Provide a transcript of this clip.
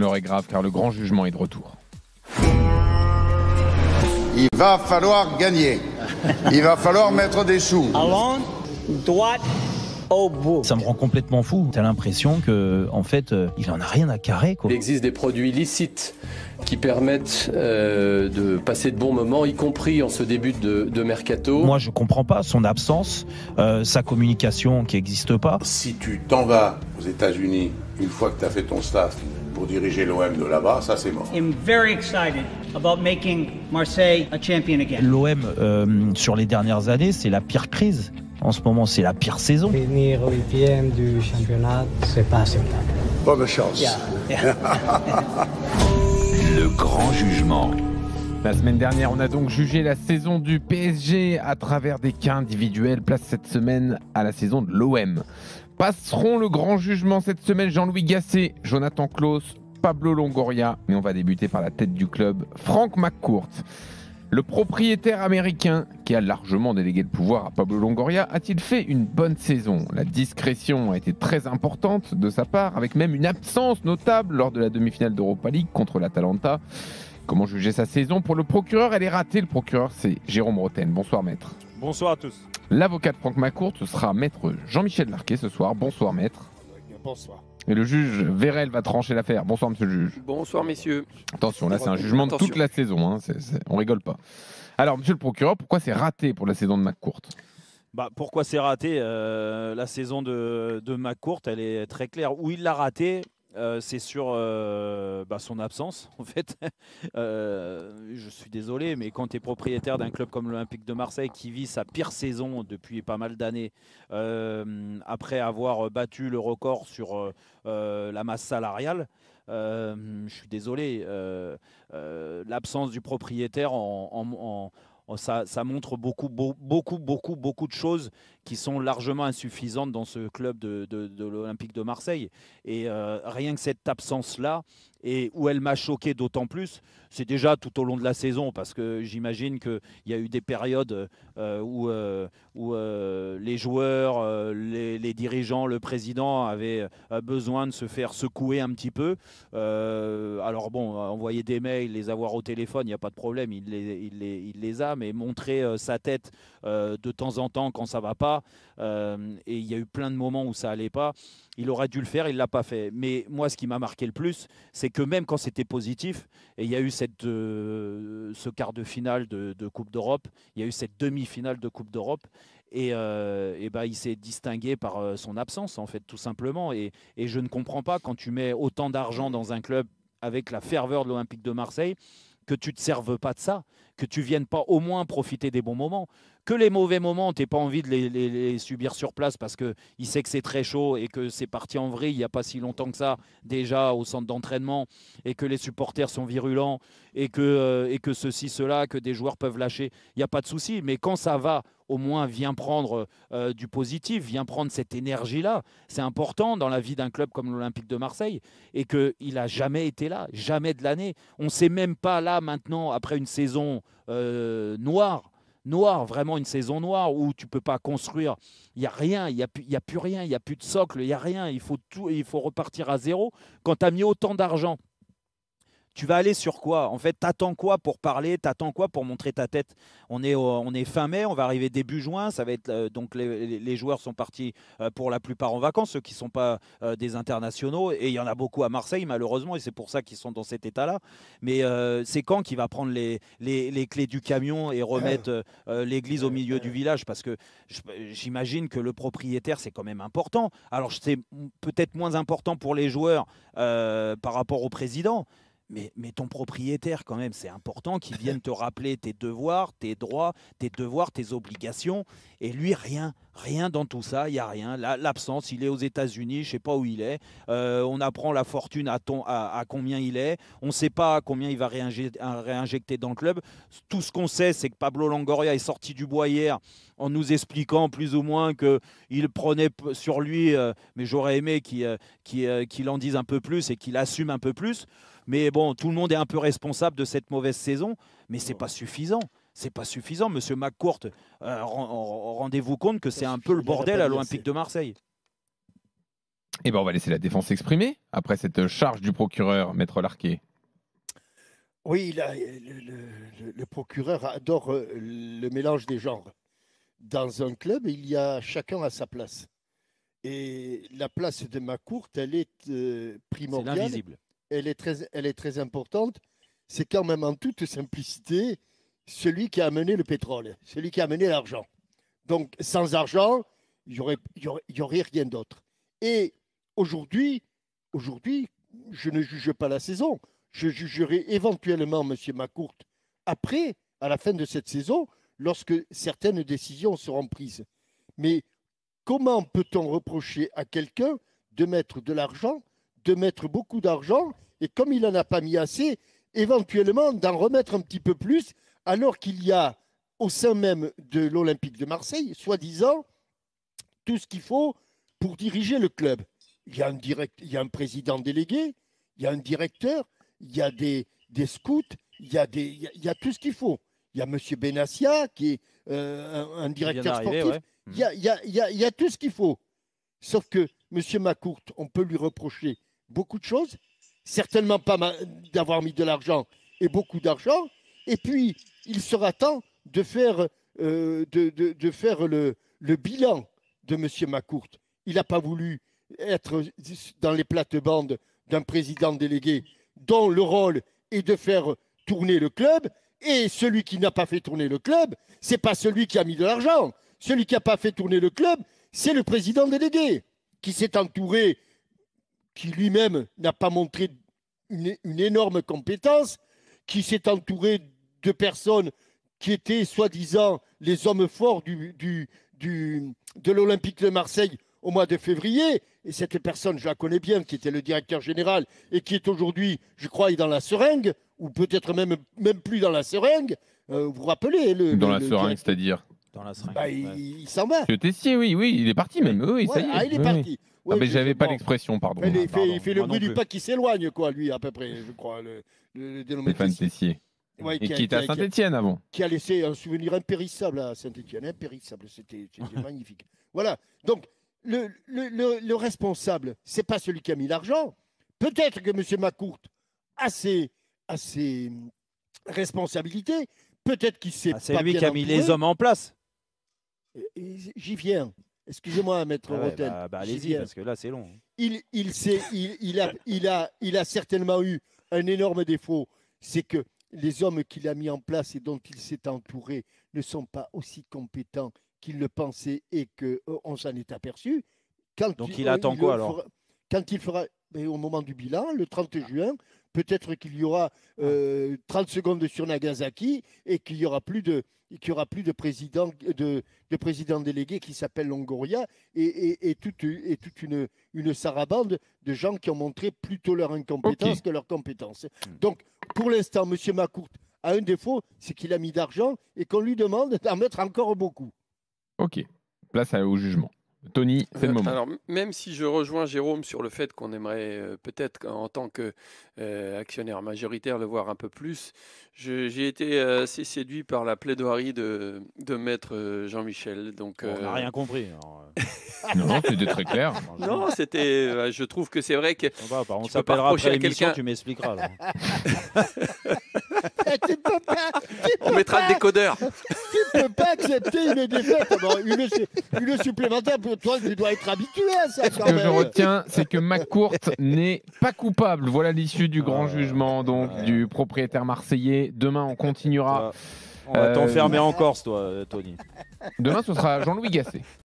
l'heure est grave car le grand jugement est de retour. Il va falloir gagner. Il va falloir mettre des sous. Along, droite, au bout. Ça me rend complètement fou. T'as l'impression que, en fait, il en a rien à carrer, quoi. Il existe des produits licites qui permettent de passer de bons moments, y compris en ce début de mercato. Moi, je comprends pas son absence, sa communication qui n'existe pas. Si tu t'en vas aux États-Unis une fois que tu as fait ton stage pour diriger l'OM de là-bas, ça c'est mort. I'm very excited about making Marseille a champion again. L'OM, sur les dernières années, c'est la pire crise. En ce moment, c'est la pire saison. Venir 8e du championnat, c'est pas acceptable. Bonne chance. Le grand jugement. La semaine dernière, on a donc jugé la saison du PSG à travers des cas individuels. Place cette semaine à la saison de l'OM. Passeront le grand jugement cette semaine Jean-Louis Gasset, Jonathan Klaus, Pablo Longoria. Mais on va débuter par la tête du club, Frank McCourt. Le propriétaire américain, qui a largement délégué le pouvoir à Pablo Longoria, a-t-il fait une bonne saison? La discrétion a été très importante de sa part, avec même une absence notable lors de la demi-finale d'Europa League contre l'Atalanta. Comment juger sa saison? Pour le procureur, elle est ratée. Le procureur, c'est Jérôme Roten. Bonsoir, maître. Bonsoir à tous. L'avocat de Frank McCourt, ce sera maître Jean-Michel Larquet ce soir. Bonsoir, maître. Bonsoir. Et le juge Vérel va trancher l'affaire. Bonsoir, monsieur le juge. Bonsoir, messieurs. Attention, là, c'est un jugement de toute la saison. Hein. On rigole pas. Alors, monsieur le procureur, pourquoi c'est raté pour la saison de McCourt? Pourquoi c'est raté? La saison de McCourt, elle est très claire. Où il l'a raté, c'est sur son absence, en fait. Je suis désolé, mais quand tu es propriétaire d'un club comme l'Olympique de Marseille qui vit sa pire saison depuis pas mal d'années, après avoir battu le record sur la masse salariale, je suis désolé, l'absence du propriétaire ça montre beaucoup de choses qui sont largement insuffisantes dans ce club de l'Olympique de Marseille. Et rien que cette absence-là, et où elle m'a choqué d'autant plus, c'est déjà tout au long de la saison, parce que j'imagine qu'il y a eu des périodes où les joueurs, les dirigeants, le président avaient besoin de se faire secouer un petit peu. Alors bon, envoyer des mails, les avoir au téléphone, il n'y a pas de problème, il les a, mais montrer sa tête de temps en temps quand ça ne va pas, et il y a eu plein de moments où ça n'allait pas. Il aurait dû le faire, il ne l'a pas fait. Mais moi, ce qui m'a marqué le plus, c'est que même quand c'était positif, et il y a eu ce quart de finale de Coupe d'Europe, il y a eu cette demi-finale de Coupe d'Europe, et il s'est distingué par son absence, en fait, tout simplement. Et je ne comprends pas, quand tu mets autant d'argent dans un club avec la ferveur de l'Olympique de Marseille, que tu ne te serves pas de ça, que tu ne viennes pas au moins profiter des bons moments. Que les mauvais moments, tu n'aies pas envie de les subir sur place parce qu'il sait que c'est très chaud et que c'est parti en vrille il n'y a pas si longtemps que ça, déjà au centre d'entraînement, et que les supporters sont virulents et que ceci, cela, que des joueurs peuvent lâcher. Il n'y a pas de souci. Mais quand ça va, au moins, viens prendre du positif, viens prendre cette énergie-là. C'est important dans la vie d'un club comme l'Olympique de Marseille, et qu'il n'a jamais été là, jamais de l'année. On ne sait même pas là maintenant, après une saison noire, vraiment une saison noire où tu ne peux pas construire. Il n'y a rien, il n'y a plus rien, il n'y a plus de socle, il n'y a rien. Il faut repartir à zéro. Quand tu as mis autant d'argent, tu vas aller sur quoi? En fait, t'attends quoi pour parler? T'attends quoi pour montrer ta tête? On est fin mai, on va arriver début juin. Ça va être donc les joueurs sont partis pour la plupart en vacances, ceux qui ne sont pas des internationaux. Et il y en a beaucoup à Marseille, malheureusement, et c'est pour ça qu'ils sont dans cet état-là. Mais c'est quand qu'il va prendre les clés du camion et remettre l'église au milieu du village? Parce que j'imagine que le propriétaire, c'est quand même important. Alors, c'est peut-être moins important pour les joueurs par rapport au président. Mais ton propriétaire, quand même, c'est important qu'il vienne te rappeler tes devoirs, tes droits, tes obligations. Et lui, rien dans tout ça, il n'y a rien. L'absence, il est aux États-Unis, je ne sais pas où il est. On apprend la fortune à combien il est. On ne sait pas combien il va réinjecter dans le club. Tout ce qu'on sait, c'est que Pablo Longoria est sorti du bois hier en nous expliquant plus ou moins qu'il prenait sur lui, mais j'aurais aimé qu'il en dise un peu plus et qu'il assume un peu plus. Mais bon, tout le monde est un peu responsable de cette mauvaise saison, mais c'est pas suffisant. C'est pas suffisant, Monsieur McCourt. Rendez-vous compte que c'est un peu le bordel à l'Olympique de Marseille. Et ben on va laisser la défense s'exprimer après cette charge du procureur, Maître Larquet. Oui, le procureur adore le mélange des genres. Dans un club, il y a chacun à sa place. Et la place de McCourt, elle est primordiale. C'est l'invisible. Elle est très importante. C'est quand même en toute simplicité celui qui a amené le pétrole, celui qui a amené l'argent. Donc, sans argent, il y aurait rien d'autre. Et aujourd'hui, je ne juge pas la saison. Je jugerai éventuellement M. McCourt après, à la fin de cette saison, lorsque certaines décisions seront prises. Mais comment peut-on reprocher à quelqu'un de mettre de l'argent, de mettre beaucoup d'argent, et comme il n'en a pas mis assez, éventuellement d'en remettre un petit peu plus, alors qu'il y a au sein même de l'Olympique de Marseille, soi-disant, tout ce qu'il faut pour diriger le club. Il y a un président délégué, il y a un directeur, il y a des scouts, il y a tout ce qu'il faut. Il y a M. Benassia qui est un directeur sportif. Ouais. Il y a tout ce qu'il faut. Sauf que M. McCourt, on peut lui reprocher beaucoup de choses. Certainement pas d'avoir mis de l'argent et beaucoup d'argent. Et puis, il sera temps de faire, le bilan de M. McCourt. Il n'a pas voulu être dans les plates-bandes d'un président délégué dont le rôle est de faire tourner le club. Et celui qui n'a pas fait tourner le club, ce n'est pas celui qui a mis de l'argent. Celui qui n'a pas fait tourner le club, c'est le président délégué qui s'est entouré, qui lui-même n'a pas montré une énorme compétence, qui s'est entouré de personnes qui étaient soi-disant les hommes forts de l'Olympique de Marseille au mois de février. Et cette personne, je la connais bien, qui était le directeur général et qui est aujourd'hui, je crois, dans la seringue, ou peut-être même plus dans la seringue. Vous vous rappelez Dans la seringue, c'est-à-dire dans la seringue. Bah, il s'en va. Le Tessier, oui, il est parti même. Oui, ça y est. Ah, il est parti. Oui. Mais j'avais pas l'expression, pardon. Il fait le bruit du pas qui s'éloigne, quoi, lui, à peu près, je crois. Le dénommé Stéphane Tessier. Ouais, et qui était à Saint-Etienne avant. Qui a laissé un souvenir impérissable à Saint-Etienne. Impérissable, c'était magnifique. Voilà. Donc, le responsable, ce n'est pas celui qui a mis l'argent. Peut-être que M. McCourt a ses responsabilités. Peut-être qu'il s'est pas bien entouré. C'est lui qui a mis les hommes en place. J'y viens. Excusez-moi, Maître Rotel. Allez-y, parce que là, c'est long. Il a certainement eu un énorme défaut. C'est que les hommes qu'il a mis en place et dont il s'est entouré ne sont pas aussi compétents qu'il le pensait et qu'on s'en est aperçu. Donc il attend quoi alors? Quand il fera, au moment du bilan, le 30 juin, peut-être qu'il y aura 30 secondes sur Nagasaki et qu'il n'y aura plus de président délégué qui s'appelle Longoria et toute une sarabande de gens qui ont montré plutôt leur incompétence que leur compétence. Donc, pour l'instant, M. McCourt a un défaut, c'est qu'il a mis d'argent et qu'on lui demande d'en mettre encore beaucoup. Ok, place au jugement. Tony, c'est le moment. Alors, même si je rejoins Jérôme sur le fait qu'on aimerait peut-être en tant qu'actionnaire majoritaire le voir un peu plus, j'ai été assez séduit par la plaidoirie de maître Jean-Michel. Donc, on n'a rien compris. Non, c'était très clair. Non, c'était. Je trouve que c'est vrai que. On s'appellera après l'émission, tu m'expliqueras. On mettra le décodeur. Tu ne peux pas accepter une défaite. Bon, une supplémentaire pour toi, tu dois être habitué à ça. Ce que je retiens, c'est que McCourt n'est pas coupable. Voilà l'issue du grand jugement du propriétaire marseillais. Demain, on continuera. On va t'enfermer en Corse, toi, Tony. Demain, ce sera Jean-Louis Gasset.